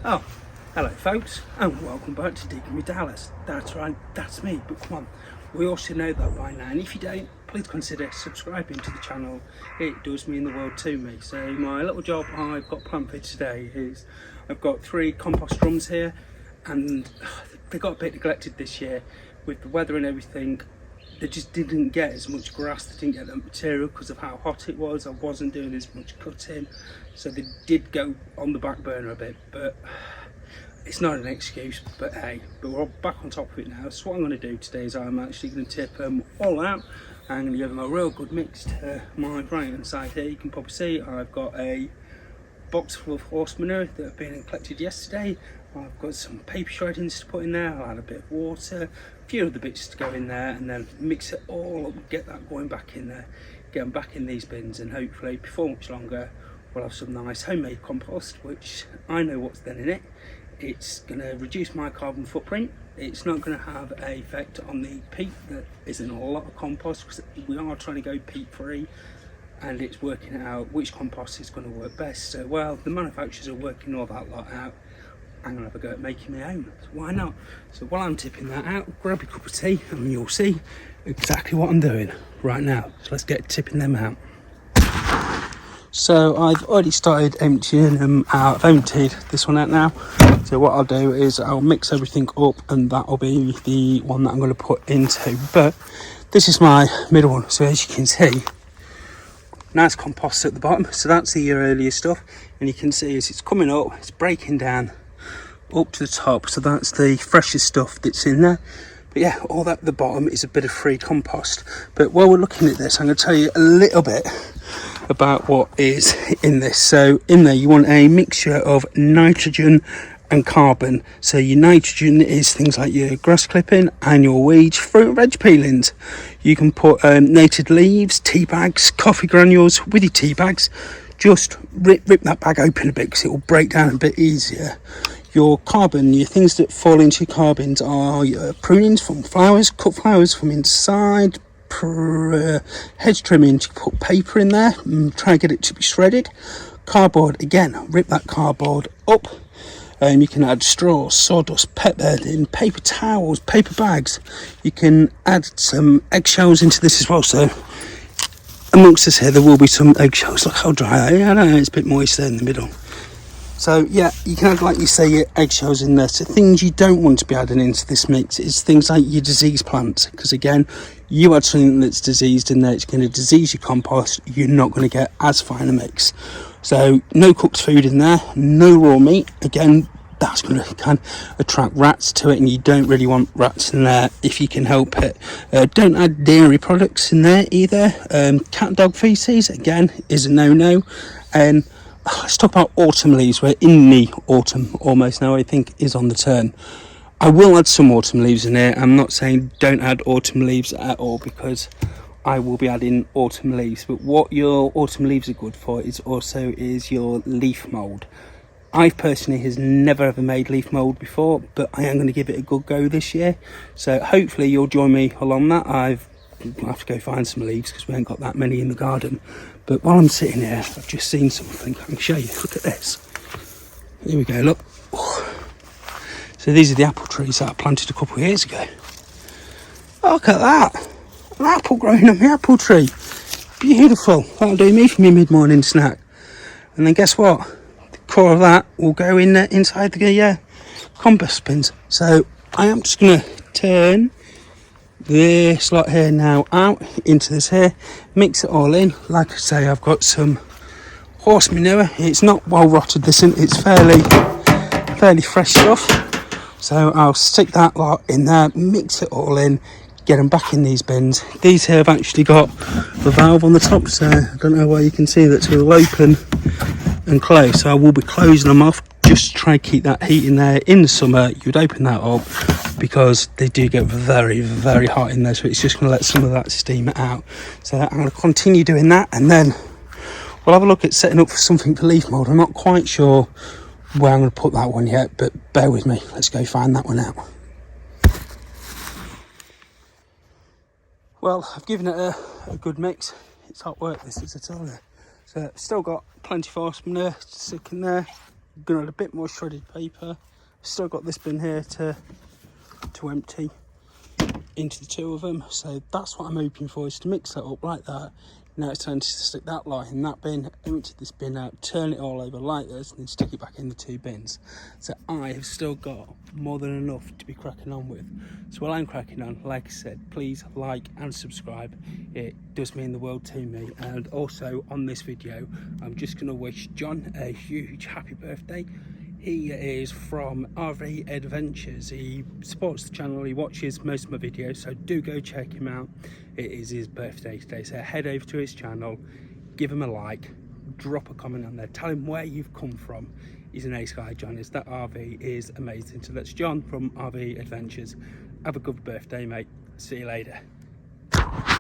Oh, hello folks, and welcome back to Digging with Dallas. That's right, that's me, but come on, we all should know that by now, and if you don't, please consider subscribing to the channel. It does mean the world to me. So my little job I've got planned for today is I've got 3 compost drums here, and they got a bit neglected this year with the weather and everything. They just didn't get as much grass, they didn't get that material because of how hot it was. I wasn't doing as much cutting, so they did go on the back burner a bit, but it's not an excuse. But hey, but we're all back on top of it now. So what I'm going to do today is I'm actually going to tip them all out. I'm going to give them a real good mix to my right hand side here. You can probably see I've got a box full of horse manure that have been collected yesterday. I've got some paper shreddings to put in there. I'll add a bit of water, a few other bits to go in there, and then mix it all up, get that going back in there, get them back in these bins, and hopefully before much longer we'll have some nice homemade compost, which I know what's then in it. It's going to reduce my carbon footprint. It's not going to have an effect on the peat that is in a lot of compost, because we are trying to go peat free, and it's working out which compost is going to work best. So well, the manufacturers are working all that lot out. I'm going to have a go at making my own, so why not? So while I'm tipping that out, grab a cup of tea and you'll see exactly what I'm doing right now. So let's get tipping them out. So I've already started emptying them out. I've emptied this one out now. So what I'll do is I'll mix everything up, and that'll be the one that I'm going to put into. But this is my middle one. So as you can see, nice compost at the bottom. So that's the year earlier stuff. And you can see as it's coming up, it's breaking down up to the top. So that's the freshest stuff that's in there. But yeah, all that at the bottom is a bit of free compost. But while we're looking at this, I'm going to tell you a little bit about what is in this. So in there you want a mixture of nitrogen and carbon. So your nitrogen is things like your grass clipping and your weeds, fruit and veg peelings. You can put native leaves, tea bags, coffee granules with your tea bags. Just rip that bag open a bit because it will break down a bit easier. Your carbon, your things that fall into your carbons are your prunings from flowers, cut flowers from inside, hedge trimmings. You put paper in there and try and get it to be shredded. Cardboard, again, rip that cardboard up. You can add straws, sawdust, pet bedding, paper towels, paper bags. You can add some eggshells into this as well. So amongst us here there will be some eggshells. Look how dry I know it's a bit moist there in the middle. So yeah, you can add, like you say, your eggshells in there. So things you don't want to be adding into this mix is things like your diseased plants, because again, you add something that's diseased in there, it's going to disease your compost. You're not going to get as fine a mix. So no cooked food in there, no raw meat. Again, that's going to kind of attract rats to it, and you don't really want rats in there if you can help it. Don't add dairy products in there either. Cat and dog feces, again, is a no-no. And let's talk about autumn leaves. We're in the autumn almost now, I think, is on the turn. I will add some autumn leaves in here. I'm not saying don't add autumn leaves at all, because I will be adding autumn leaves. But what your autumn leaves are good for is your leaf mould. I personally has never ever made leaf mould before, but I am going to give it a good go this year. So hopefully you'll join me along that. I'll have to go find some leaves because we ain't got that many in the garden. But while I'm sitting here, I've just seen something. I can show you. Look at this. Here we go, look. So these are the apple trees that I planted a couple of years ago. Look at that. An apple growing on the apple tree. Beautiful. That'll do me for my mid-morning snack. And then guess what? The core of that will go in there inside the compost bins. So I am just going to turn this lot here now out into this here, mix it all in. Like I say, I've got some horse manure. It's not well rotted, this isn't. It's fairly fresh stuff. So I'll stick that lot in there, mix it all in, get them back in these bins. These here have actually got a valve on the top, so I don't know why you can see that's all open and close. So I will be closing them off just to try and keep that heat in there. In the summer you would open that up because they do get very, very hot in there, so it's just going to let some of that steam out. So I'm going to continue doing that, and then we'll have a look at setting up for something for leaf mould. I'm not quite sure where I'm going to put that one yet, but bear with me. Let's go find that one out. Well, I've given it a good mix. It's hot work, this, as I told you. So still got plenty of horse manure to stick in there. I'm gonna add a bit more shredded paper. Still got this bin here to empty into the two of them, so that's what I'm hoping for, is to mix that up like that. Now it's time to stick that lot in that bin, empty this bin out, turn it all over like this, and then stick it back in the two bins. So I have still got more than enough to be cracking on with. So while I'm cracking on, like I said, please like and subscribe. It does mean the world to me. And also on this video, I'm just going to wish John a huge happy birthday. He is from RV Adventures. He supports the channel, he watches most of my videos, so do go check him out. It is his birthday today, so head over to his channel, give him a like, drop a comment on there, tell him where you've come from. He's an ace guy, John is. That RV is amazing. So that's John from RV Adventures. Have a good birthday, mate. See you later.